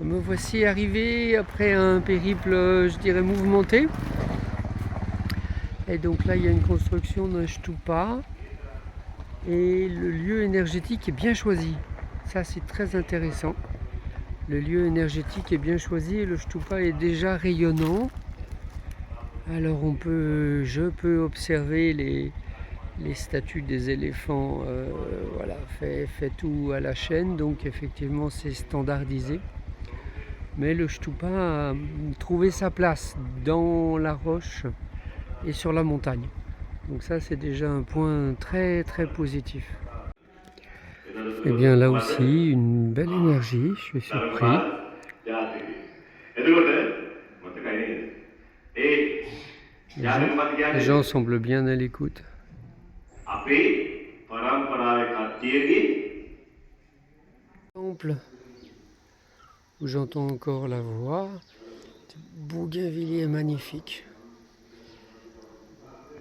Me voici arrivé après un périple, je dirais, mouvementé. Et donc là, il y a une construction d'un stupa. Et le lieu énergétique est bien choisi. Ça, c'est très intéressant. Le lieu énergétique est bien choisi et le stupa est déjà rayonnant. Alors je peux observer les statues des éléphants, voilà, fait tout à la chaîne, donc effectivement c'est standardisé. Mais le stupa a trouvé sa place dans la roche et sur la montagne. Donc ça c'est déjà un point très très positif. Et bien là aussi une belle énergie, je suis surpris. Les gens semblent bien à l'écoute. Temple où j'entends encore la voix. Bougainvilliers magnifique.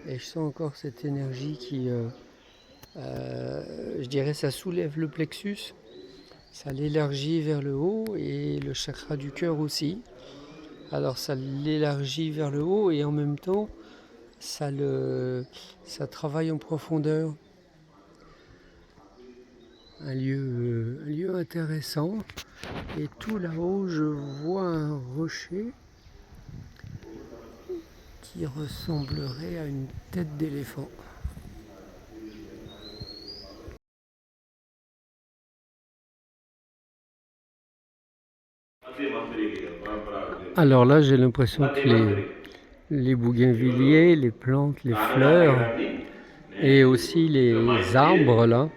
Et je sens encore cette énergie qui, je dirais, ça soulève le plexus, ça l'élargit vers le haut et le chakra du cœur aussi. Alors ça l'élargit vers le haut et en même temps, ça travaille en profondeur. Un lieu intéressant. Et tout là-haut, je vois un rocher qui ressemblerait à une tête d'éléphant. Alors là, j'ai l'impression que les bougainvilliers, les plantes, les fleurs et aussi les arbres là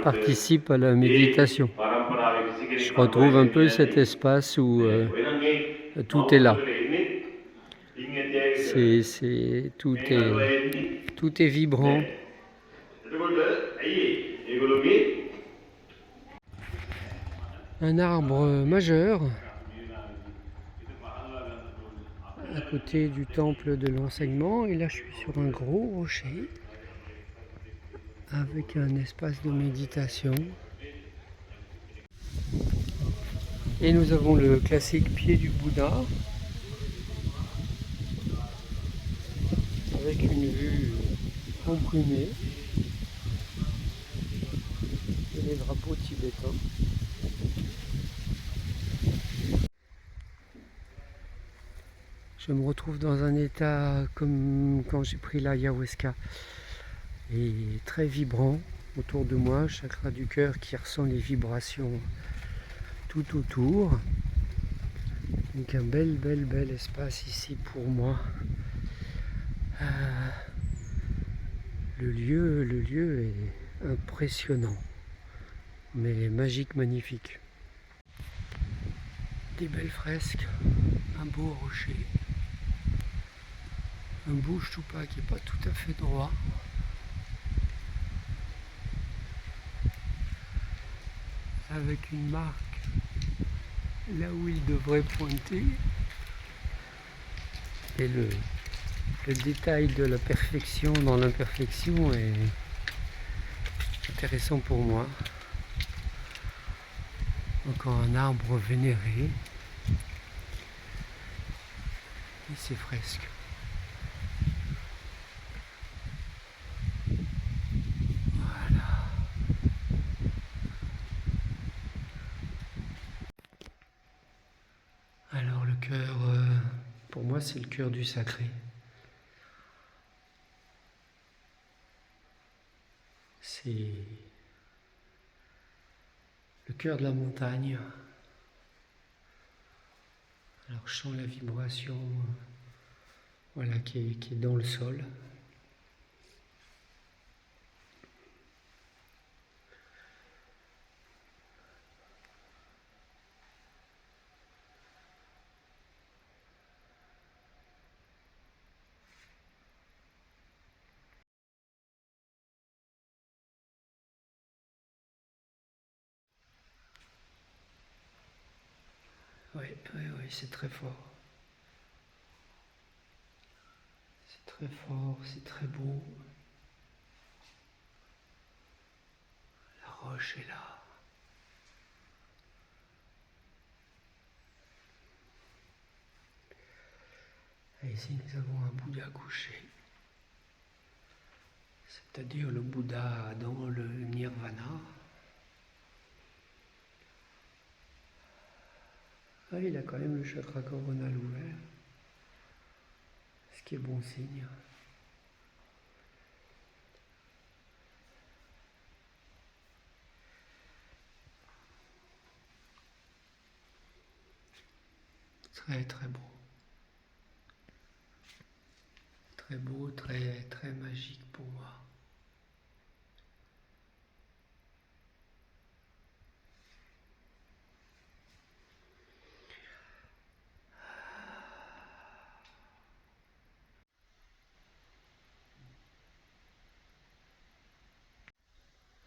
participent à la méditation. Je retrouve un peu cet espace où tout est là. Tout est vibrant. Un arbre majeur à côté du temple de l'enseignement. Et là, je suis sur un gros rocher avec un espace de méditation. Et nous avons le classique pied du Bouddha avec une vue embrumée et les drapeaux tibétains. Je me retrouve dans un état comme quand j'ai pris l'ayahuasca et très vibrant autour de moi, chakra du cœur qui ressent les vibrations tout autour. Donc un bel espace ici pour moi. Le lieu est impressionnant, mais magique, magnifique. Des belles fresques, un beau rocher, un beau stupa qui n'est pas tout à fait droit. Avec une marque là où il devrait pointer. Et le détail de la perfection dans l'imperfection est intéressant pour moi. Encore un arbre vénéré et ses fresques. Voilà. Alors le cœur, pour moi c'est le cœur du sacré. C'est le cœur de la montagne. Alors je sens la vibration voilà, qui est dans le sol. Oui, c'est très fort. C'est très fort, c'est très beau. La roche est là. Ici, nous avons un Bouddha couché, c'est-à-dire le Bouddha dans le Nirvana. Ah, il a quand même le chakra coronal ouvert, ce qui est bon signe. Très très beau. Très beau, très très magique pour moi.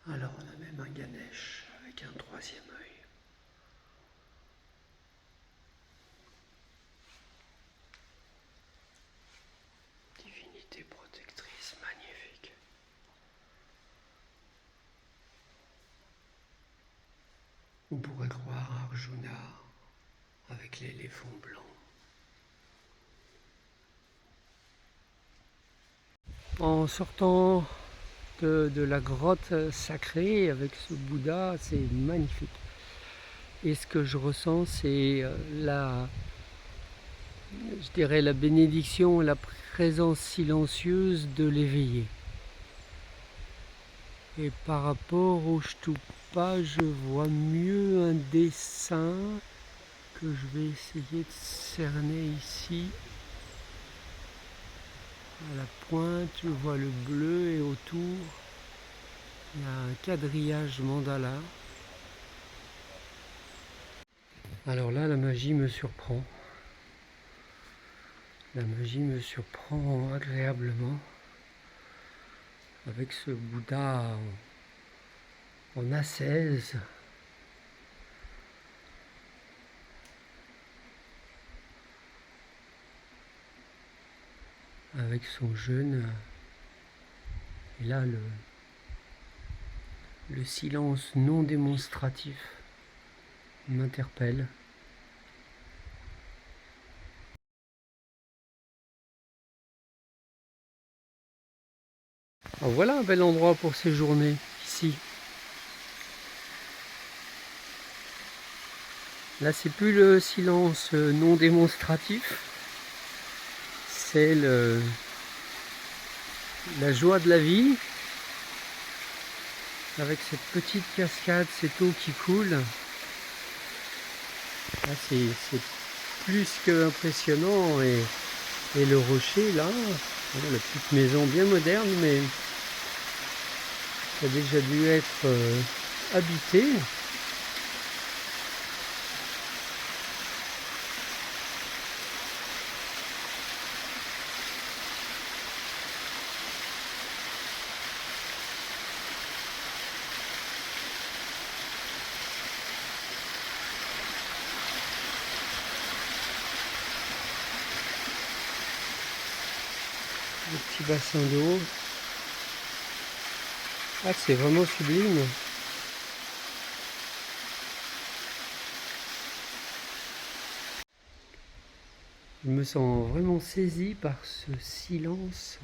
Alors on a même un Ganesh avec un troisième œil. Divinité protectrice magnifique. On pourrait croire à Arjuna avec l'éléphant blanc. En sortant de la grotte sacrée avec ce Bouddha, c'est magnifique. Et ce que je ressens, c'est je dirais la bénédiction, la présence silencieuse de l'éveillé. Et par rapport au Shtupa, je vois mieux un dessin que je vais essayer de cerner ici. À la pointe, je vois le bleu et autour, il y a un quadrillage mandala. Alors là, la magie me surprend. La magie me surprend agréablement avec ce Bouddha en ascèse. Avec son jeûne. Et là, le silence non démonstratif m'interpelle. Alors voilà un bel endroit pour séjourner, ici. Là, c'est plus le silence non démonstratif, c'est la joie de la vie, avec cette petite cascade, cette eau qui coule. Là, c'est plus que impressionnant, et le rocher, là, voilà, la petite maison bien moderne, mais qui a déjà dû être habitée. Le petit bassin d'eau. Ah, c'est vraiment sublime. Je me sens vraiment saisi par ce silence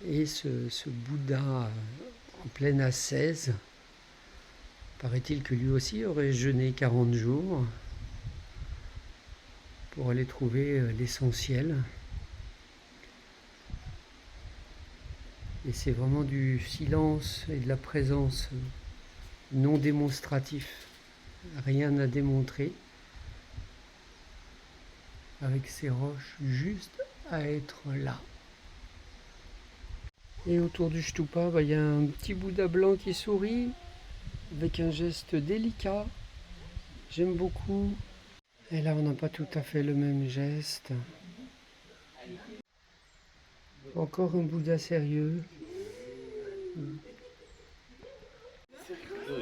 et ce Bouddha en pleine ascèse. Paraît-il que lui aussi aurait jeûné 40 jours pour aller trouver l'essentiel. Et c'est vraiment du silence et de la présence non démonstratif. Rien à démontrer. Avec ces roches juste à être là. Et autour du Shtupa, il y a un petit Bouddha blanc qui sourit avec un geste délicat. J'aime beaucoup. Et là, on n'a pas tout à fait le même geste. Encore un Bouddha sérieux.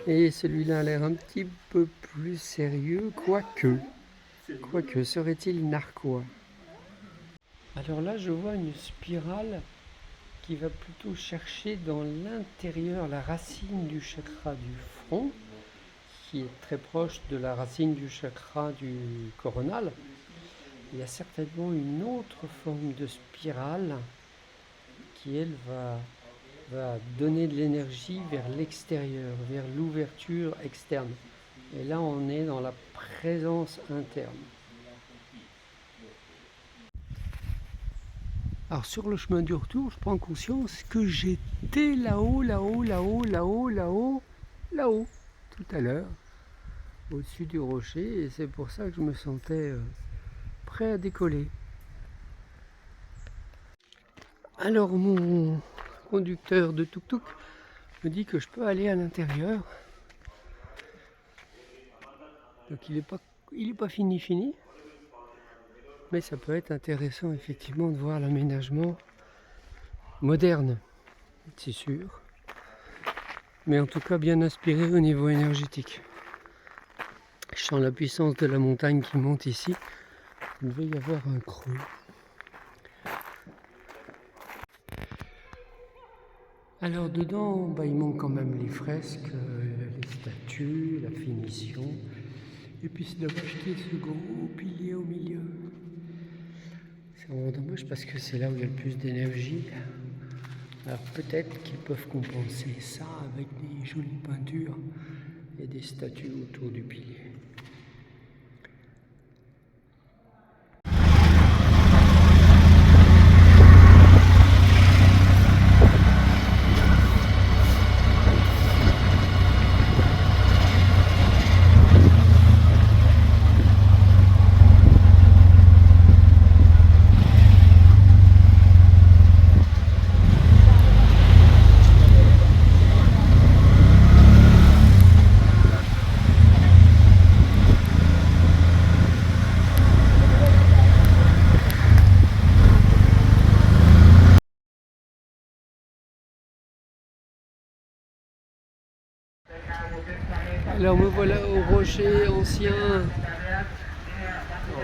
Et celui-là a l'air un petit peu plus sérieux, quoique. Quoique, serait-il narquois? Alors là, je vois une spirale qui va plutôt chercher dans l'intérieur la racine du chakra du front, qui est très proche de la racine du chakra du coronal. il y a certainement une autre forme de spirale qui, elle, va donner de l'énergie vers l'extérieur, vers l'ouverture externe. Et là, on est dans la présence interne. Alors sur le chemin du retour, je prends conscience que j'étais là-haut, tout à l'heure, au-dessus du rocher, et c'est pour ça que je me sentais prêt à décoller. Alors mon conducteur de tuk-tuk me dit que je peux aller à l'intérieur. Donc il est pas fini. Mais ça peut être intéressant effectivement de voir l'aménagement moderne, c'est sûr. Mais en tout cas bien inspiré au niveau énergétique. Je sens la puissance de la montagne qui monte ici. Il devait y avoir un creux. Alors dedans, il manque quand même les fresques, les statues, la finition. Et puis c'est d'avoir acheté ce gros pilier au milieu. C'est vraiment dommage parce que c'est là où il y a le plus d'énergie. Alors peut-être qu'ils peuvent compenser ça avec des jolies peintures et des statues autour du pilier. Alors me voilà au rocher ancien,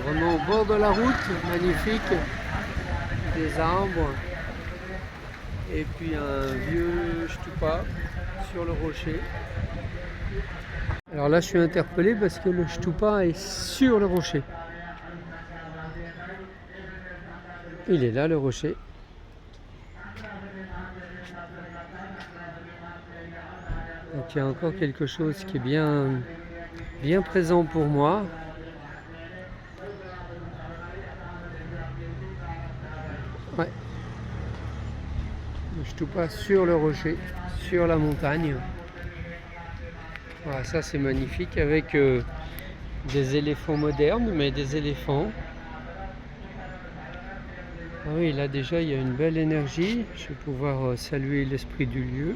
vraiment au bord de la route, magnifique, des arbres, et puis un vieux shtupa sur le rocher. Alors là je suis interpellé parce que le shtupa est sur le rocher. Il est là le rocher. Donc il y a encore quelque chose qui est bien présent pour moi. Ouais. Je touche pas sur le rocher, sur la montagne. Voilà, ça c'est magnifique avec des éléphants modernes, mais des éléphants. Ah oui, là déjà il y a une belle énergie. Je vais pouvoir saluer l'esprit du lieu.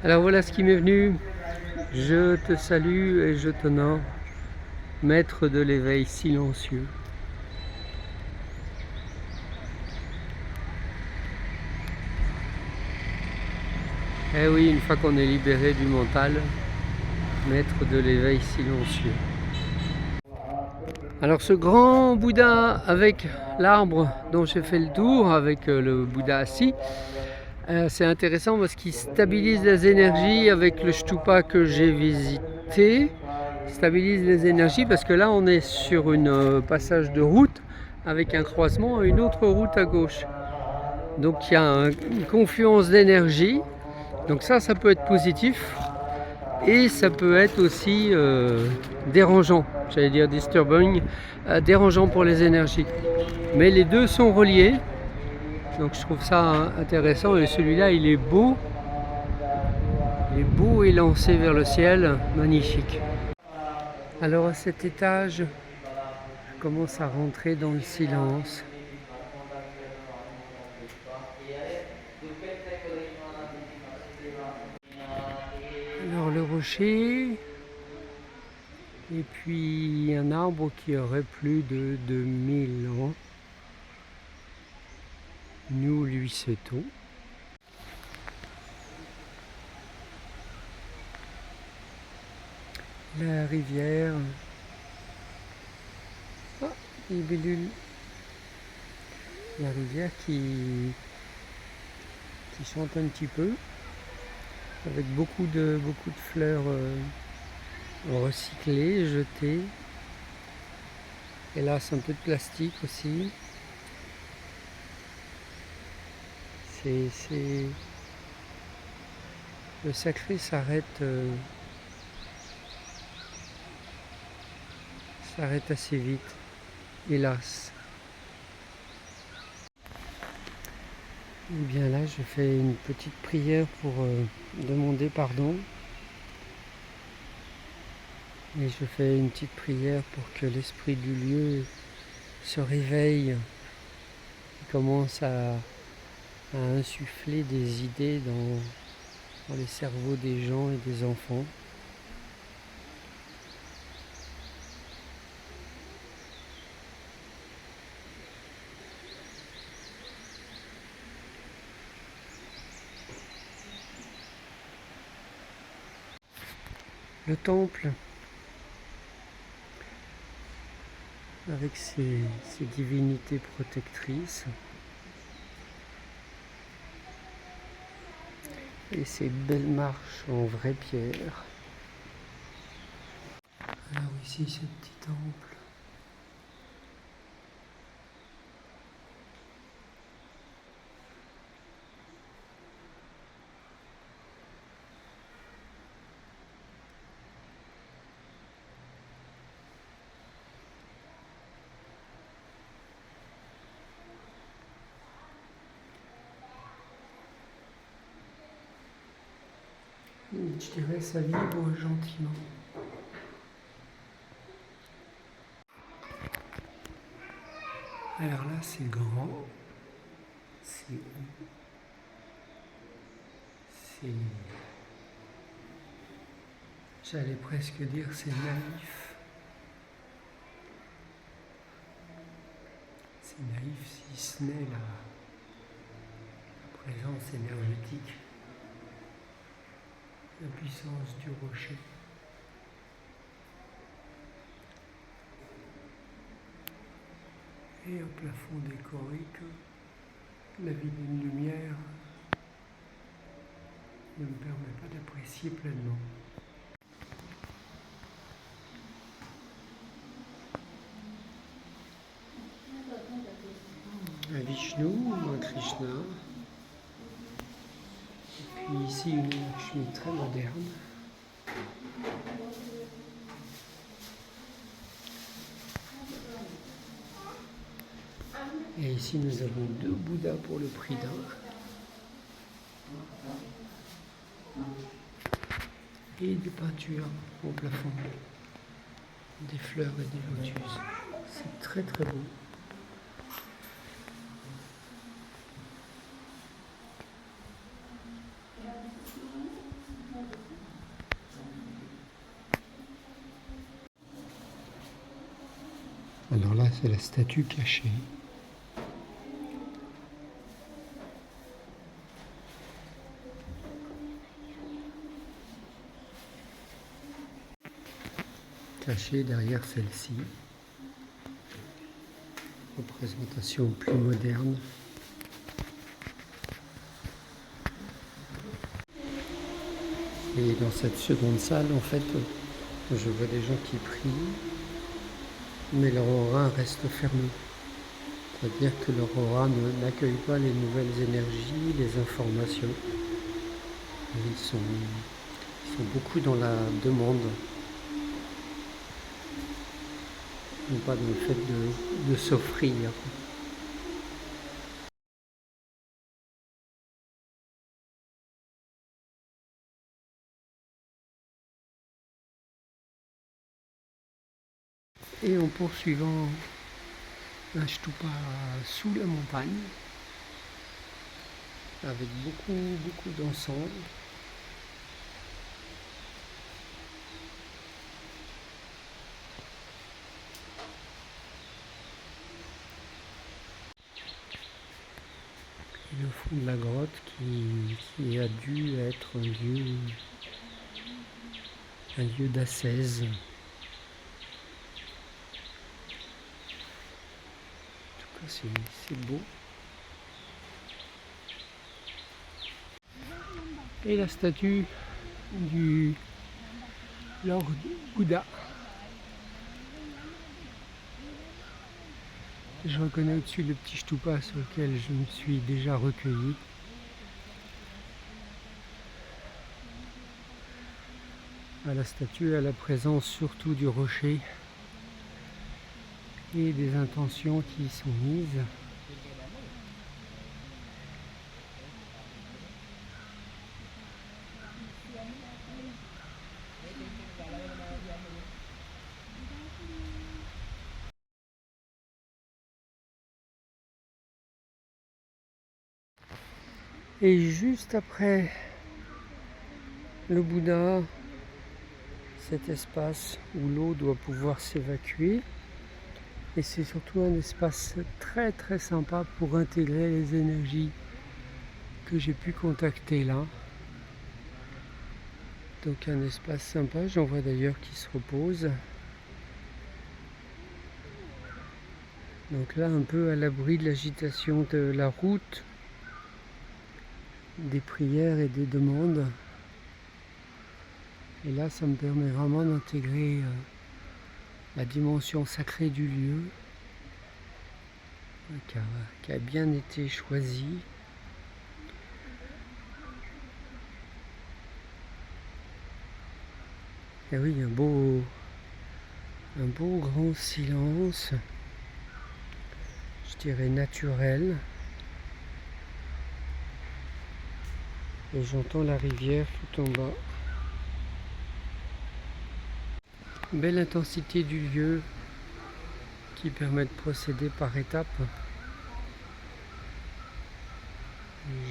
Alors voilà ce qui m'est venu. Je te salue et je t'honore, maître de l'éveil silencieux. Eh oui, une fois qu'on est libéré du mental, maître de l'éveil silencieux. Alors ce grand Bouddha avec l'arbre dont j'ai fait le tour, avec le Bouddha assis, c'est intéressant parce qu'il stabilise les énergies avec le shtupa que j'ai visité. Il stabilise les énergies parce que là on est sur un passage de route avec un croisement et une autre route à gauche. Donc il y a une confluence d'énergie. Donc ça peut être positif et ça peut être aussi dérangeant, j'allais dire disturbing, dérangeant pour les énergies. Mais les deux sont reliés. Donc je trouve ça intéressant et celui-là il est beau et lancé vers le ciel, magnifique. Alors à cet étage, je commence à rentrer dans le silence. Alors le rocher, et puis un arbre qui aurait plus de 2000 ans. Nous lui sait-on. La rivière. Ah, libellule. La rivière qui chante un petit peu, avec beaucoup de fleurs recyclées, jetées. Hélas, un peu de plastique aussi. Le sacré s'arrête assez vite, hélas. Et bien là, je fais une petite prière pour demander pardon. Et je fais une petite prière pour que l'esprit du lieu se réveille et commence à insuffler des idées dans les cerveaux des gens et des enfants. Le temple, avec ses divinités protectrices et ses belles marches en vraie pierre. Alors ici, ce petit temple. Je dirais ça vibre gentiment. Alors là, c'est grand, c'est haut, j'allais presque dire c'est naïf. C'est naïf si ce n'est la présence énergétique, la puissance du rocher. Et un plafond décoré que la vie d'une lumière ne me permet pas d'apprécier pleinement. Un Vishnu, un Krishna, et puis ici une Lakshmi très moderne. Et ici nous avons 2 Bouddhas pour le prix d'un. Et des peintures au plafond, des fleurs et des lotus. C'est très très beau. Alors là, c'est la statue cachée. Cachée derrière celle-ci. Représentation plus moderne. Et dans cette seconde salle, en fait, je vois des gens qui prient, mais leur aura reste fermé. C'est-à-dire que leur aura n'accueille pas les nouvelles énergies, les informations. Et ils sont beaucoup dans la demande, non pas dans le fait de s'offrir. Et en poursuivant un stupa sous la montagne, avec beaucoup d'encens. Et le fond de la grotte qui a dû être un lieu d'ascèse. En tout cas, c'est beau. Et la statue du Lord Bouddha. Je reconnais au-dessus le petit stupa sur lequel je me suis déjà recueilli. La statue a la présence surtout du rocher et des intentions qui y sont mises. Et juste après le Bouddha, cet espace où l'eau doit pouvoir s'évacuer. Et c'est surtout un espace très très sympa pour intégrer les énergies que j'ai pu contacter là. Donc un espace sympa, j'en vois d'ailleurs qui se repose. Donc là un peu à l'abri de l'agitation de la route, des prières et des demandes. Et là ça me permet vraiment d'intégrer la dimension sacrée du lieu qui a bien été choisie. Et oui, un beau grand silence, je dirais naturel. Et j'entends la rivière tout en bas. Belle intensité du lieu qui permet de procéder par étapes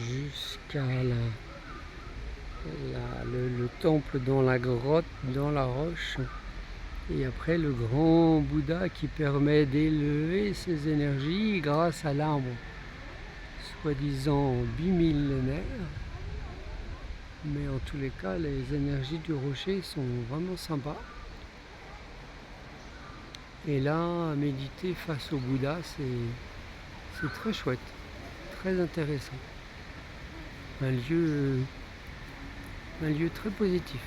jusqu'à le temple dans la grotte, dans la roche. Et après le grand Bouddha qui permet d'élever ses énergies grâce à l'arbre soi-disant bimillénaire. Mais en tous les cas, les énergies du rocher sont vraiment sympas. Et là, méditer face au Bouddha, c'est très chouette, très intéressant. Un lieu très positif.